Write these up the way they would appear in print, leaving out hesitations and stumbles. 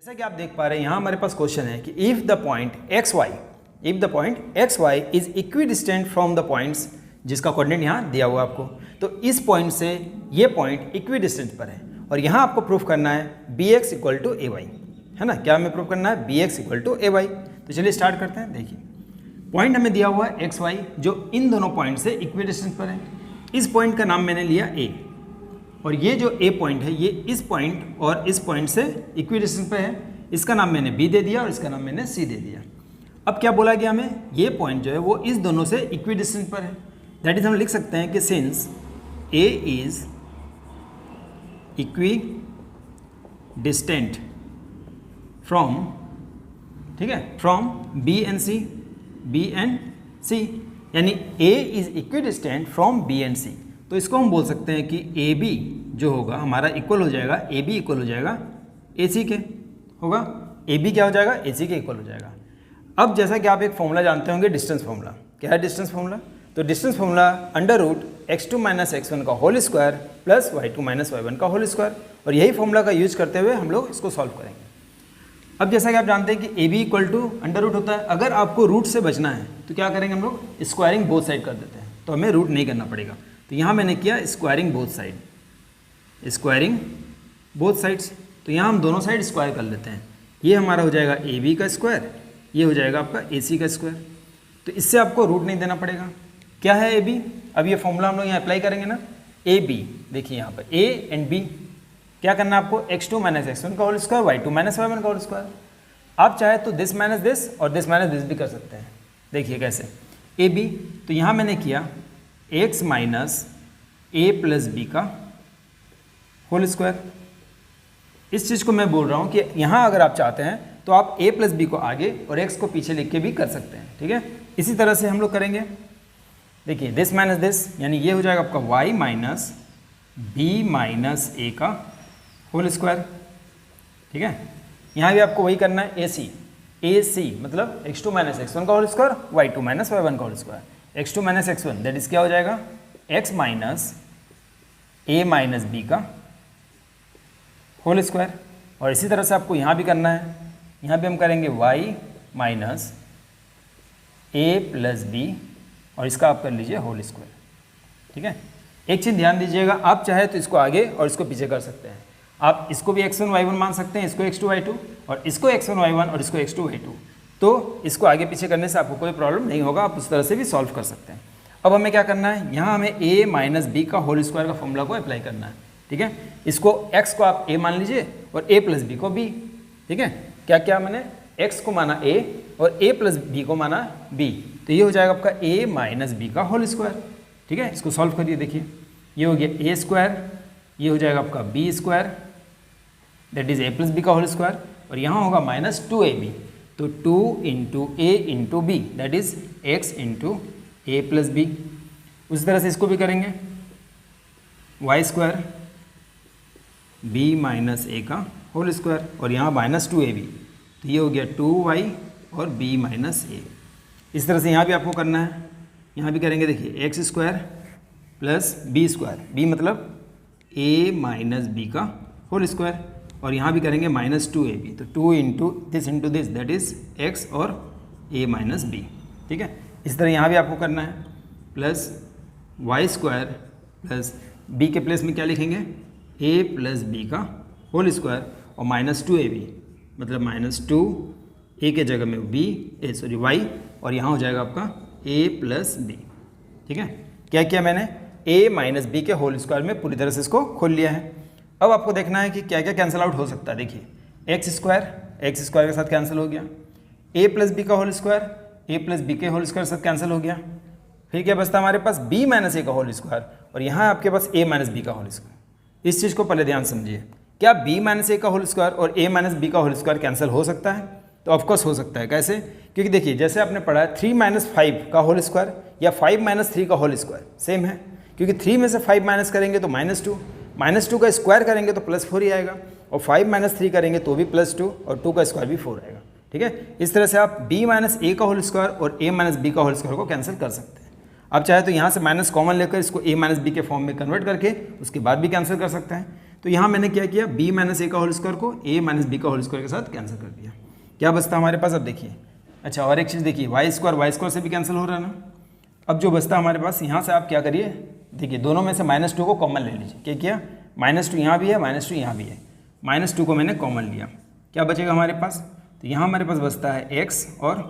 जैसा कि आप देख पा रहे हैं यहाँ हमारे पास क्वेश्चन है कि if the point x y is equidistant from the points, जिसका कोऑर्डिनेट यहाँ दिया हुआ आपको, तो इस पॉइंट से ये पॉइंट इक्विडिस्टेंट पर है और यहाँ आपको प्रूफ करना है b x equal to a y, है ना। क्या हमें प्रूफ करना है? B x equal to a y. तो चलिए स्टार्ट करते हैं। देखिए पॉइंट हमें दिया हुआ है एक्स वाई जो इन दोनों पॉइंट से इक्विडिस्टेंट पर है। इस पॉइंट का नाम मैंने लिया ए और ये जो ए पॉइंट है ये इस पॉइंट और इस पॉइंट से इक्विडिस्टेंस पे है। इसका नाम मैंने बी दे दिया और इसका नाम मैंने सी दे दिया। अब क्या बोला गया हमें? ये पॉइंट जो है वो इस दोनों से इक्विडिस्टेंस पर है। दैट इज हम लिख सकते हैं कि since A is equidistant from, ठीक है, फ्रॉम बी एंड सी, यानी A is equidistant from B and C. तो इसको हम बोल सकते हैं कि ए बी जो होगा हमारा इक्वल हो जाएगा, ए बी इक्वल हो जाएगा ए सी के, होगा ए बी क्या हो जाएगा? ए सी के इक्वल हो जाएगा। अब जैसा कि आप एक फॉर्मूला जानते होंगे, डिस्टेंस फॉर्मूला। क्या है डिस्टेंस फॉर्मूला? तो distance formula under root x2 minus x1 का whole square plus y2 minus y1 का होल स्क्वायर, और यही फॉर्मूला का यूज करते हुए हम लोग इसको सॉल्व करेंगे। अब जैसा कि आप जानते हैं कि a b equal to under root होता है। अगर आपको रूट से बचना है तो क्या करेंगे हम लोग? स्क्वायरिंग बोथ साइड कर देते हैं, तो हमें रूट नहीं करना पड़ेगा। तो यहाँ मैंने किया squaring both side, squaring both sides. तो यहाँ हम दोनों साइड स्क्वायर कर लेते हैं। ये हमारा हो जाएगा ए बी का स्क्वायर, ये हो जाएगा आपका ए सी का स्क्वायर। तो इससे आपको रूट नहीं देना पड़ेगा। क्या है ए बी? अब ये फॉर्मूला हम लोग यहाँ अप्लाई करेंगे ना। ए बी देखिए यहाँ पर ए एंड बी, क्या करना है आपको? x2 माइनस x1 का whole square, y2 minus y1 का होल स्क्वायर। आप चाहे तो दिस माइनस दिस और दिस माइनस दिस भी कर सकते हैं। देखिए कैसे ए बी, तो यहाँ मैंने किया x माइनस ए प्लस बी का होल स्क्वायर। इस चीज़ को मैं बोल रहा हूँ कि यहाँ अगर आप चाहते हैं तो आप a प्लस बी को आगे और x को पीछे लिख के भी कर सकते हैं, ठीक है। इसी तरह से हम लोग करेंगे। देखिए दिस माइनस दिस, यानी ये हो जाएगा आपका y minus B minus a का होल स्क्वायर, ठीक है। यहाँ भी आपको वही करना है, ए सी मतलब x2 माइनस x1 का whole square, y2 minus y1 का whole square. x2 minus x1 that is क्या हो जाएगा? x minus a minus b का होल स्क्वायर। और इसी तरह से आपको यहाँ भी करना है। यहाँ भी हम करेंगे y माइनस ए प्लस बी और इसका आप कर लीजिए होल स्क्वायर, ठीक है। एक चीज़ ध्यान दीजिएगा, आप चाहे तो इसको आगे और इसको पीछे कर सकते हैं। आप इसको भी x1 y1 मान सकते हैं, इसको x2 y2 और इसको x1 y1 और इसको x2 y2। तो इसको आगे पीछे करने से आपको कोई प्रॉब्लम नहीं होगा, आप उस तरह से भी सॉल्व कर सकते हैं। अब हमें क्या करना है? यहाँ हमें a माइनस बी का होल स्क्वायर का फॉर्मूला को अप्लाई करना है, ठीक है। इसको x को आप a मान लीजिए और a प्लस बी को b, ठीक है। क्या क्या मैंने x को माना a और a प्लस बी को माना b, तो ये हो जाएगा आपका a माइनस बी का होल स्क्वायर, ठीक है। इसको सॉल्व करिए। देखिए ये हो गया a स्क्वायर, ये हो जाएगा आपका b square that is a plus b का होल स्क्वायर, और यहाँ होगा माइनस 2ab, तो 2 into a into b that is x into a plus b. उसी तरह से इसको भी करेंगे, y square b minus a का होल स्क्वायर और यहाँ माइनस 2ab, तो ये हो गया 2y और b माइनस ए। इस तरह से यहाँ भी आपको करना है। यहाँ भी करेंगे, देखिए x square plus b square, b मतलब a माइनस बी का होल स्क्वायर, और यहाँ भी करेंगे माइनस 2ab, तो 2 into this that is x और a माइनस बी, ठीक है। इस तरह यहाँ भी आपको करना है, plus y square plus b के प्लेस में क्या लिखेंगे? a प्लस बी का होल स्क्वायर और माइनस 2ab मतलब माइनस 2, a के जगह में y, और यहाँ हो जाएगा आपका a प्लस बी, ठीक है। क्या किया मैंने? a माइनस बी के होल स्क्वायर में पूरी तरह से इसको खोल लिया है। अब आपको देखना है कि क्या क्या कैंसिल आउट हो सकता है। देखिए एक्स स्क्वायर के साथ कैंसिल हो गया, a प्लस बी का whole square a plus b के होल स्क्वायर के साथ कैंसिल हो गया। फिर क्या बचता हमारे पास? b माइनस ए का होल स्क्वायर, और यहाँ आपके पास a माइनस बी का होल स्क्वायर। इस चीज़ को पहले ध्यान समझिए, क्या b माइनस ए का होल स्क्वायर और a माइनस बी का होल स्क्वायर कैंसिल हो सकता है? तो ऑफकोर्स हो सकता है। कैसे? क्योंकि देखिए जैसे आपने पढ़ा है 3 माइनस 5 का होल स्क्वायर या 5 माइनस 3 का होल स्क्वायर सेम है, क्योंकि 3 में से 5 माइनस करेंगे तो माइनस 2 का स्क्वायर करेंगे तो प्लस 4 ही आएगा, और 5 माइनस 3 करेंगे तो भी प्लस 2 और 2 का स्क्वायर भी 4 आएगा, ठीक है। इस तरह से आप b माइनस ए का होल स्क्वायर और a माइनस बी का होल स्क्वायर को कैंसिल कर सकते हैं। आप चाहे तो यहाँ से माइनस कॉमन लेकर इसको a माइनस बी के फॉर्म में कन्वर्ट करके उसके बाद भी कैंसिल कर सकते हैं। तो यहाँ मैंने क्या किया, b माइनस ए का होल स्क्वायर को a माइनस बी का होल स्क्वायर के साथ कैंसिल कर दिया। क्या बचता हमारे पास, अब देखिए, अच्छा और एक चीज़ देखिए, वाई स्क्वायर से भी कैंसिल हो रहा है ना। अब जो बचता हमारे पास, यहाँ से आप क्या करिए, देखिए दोनों में से -2 को कॉमन ले लीजिए। क्या किया, -2 यहाँ भी है, -2 यहाँ भी है, -2 को मैंने कॉमन लिया। क्या बचेगा हमारे पास, तो यहाँ हमारे पास बचता है x और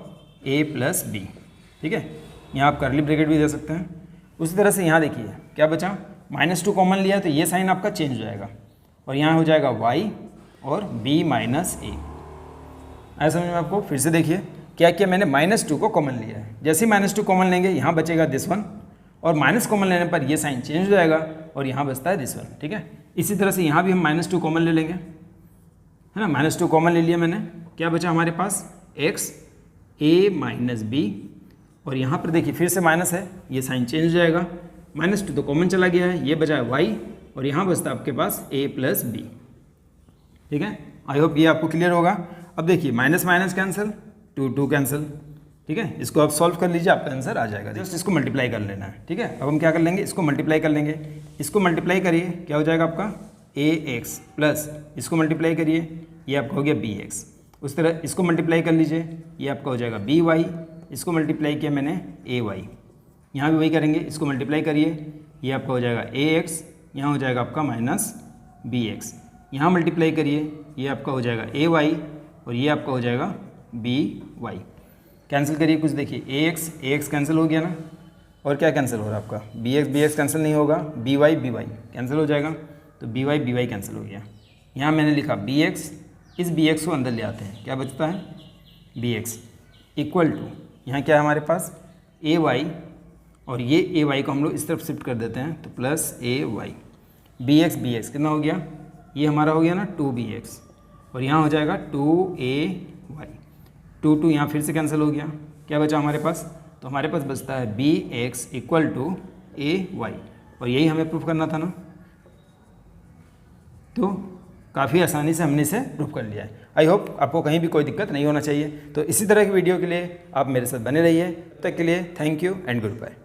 a प्लस बी। ठीक है, यहाँ आप करली ब्रैकेट भी दे सकते हैं। उसी तरह से यहाँ देखिए क्या बचा, -2 कॉमन लिया तो ये साइन आपका चेंज हो जाएगा और यहाँ हो जाएगा y और b माइनस ए। आया समझ में आपको। फिर से देखिए क्या किया मैंने, -2 को कॉमन लिया है। जैसे ही -2 कॉमन लेंगे यहाँ बचेगा दिस वन और माइनस कॉमन लेने पर ये साइन चेंज हो जाएगा और यहाँ बचता है दिस वन। ठीक है, इसी तरह से यहाँ भी हम -2 कॉमन ले लेंगे, है ना। -2 कॉमन ले लिया मैंने, क्या बचा हमारे पास, x a माइनस बी और यहाँ पर देखिए फिर से माइनस है, ये साइन चेंज हो जाएगा, -2 तो कॉमन चला गया है, ये बचा है y और यहाँ बचता है आपके पास a प्लस बी। ठीक है, आई होप ये आपको क्लियर होगा। अब देखिए माइनस माइनस कैंसिल, 2 कैंसिल। ठीक है, इसको आप सॉल्व कर लीजिए, आपका आंसर आ जाएगा। जस्ट इसको मल्टीप्लाई कर लेना है। ठीक है, अब हम क्या कर लेंगे, इसको मल्टीप्लाई कर लेंगे। इसको मल्टीप्लाई करिए, क्या हो जाएगा आपका ax प्लस इसको मल्टीप्लाई करिए, ये आपका हो गया bx। उस तरह इसको मल्टीप्लाई कर लीजिए, ये आपका हो जाएगा by। इसको मल्टीप्लाई किया मैंने ay, यहाँ भी वही करेंगे, इसको मल्टीप्लाई करिए, ये आपका हो जाएगा ax, यहाँ हो जाएगा आपका माइनस bx। यहाँ मल्टीप्लाई करिए, ये आपका हो जाएगा ay और ये आपका हो जाएगा by। कैंसिल करिए कुछ, देखिए ax कैंसिल हो गया ना, और क्या कैंसिल हो रहा है आपका, bx कैंसिल नहीं होगा, by कैंसिल हो जाएगा, तो by कैंसिल हो गया। यहाँ मैंने लिखा bx, इस bx को अंदर ले आते हैं, क्या बचता है bx इक्वल टू, यहाँ क्या है हमारे पास ay और ये ay को हम लोग इस तरफ शिफ्ट कर देते हैं तो प्लस ay। bx कितना हो गया, ये हमारा हो गया ना 2bx और यहाँ हो जाएगा 2ay। 2 यहाँ फिर से कैंसिल हो गया, क्या बचा हमारे पास, तो हमारे पास बचता है bx इक्वल टू ay और यही हमें प्रूफ करना था ना। तो काफ़ी आसानी से हमने इसे प्रूफ कर लिया है। आई होप आपको कहीं भी कोई दिक्कत नहीं होना चाहिए। तो इसी तरह की वीडियो के लिए आप मेरे साथ बने रहिए। तब तक के लिए thank you and good bye.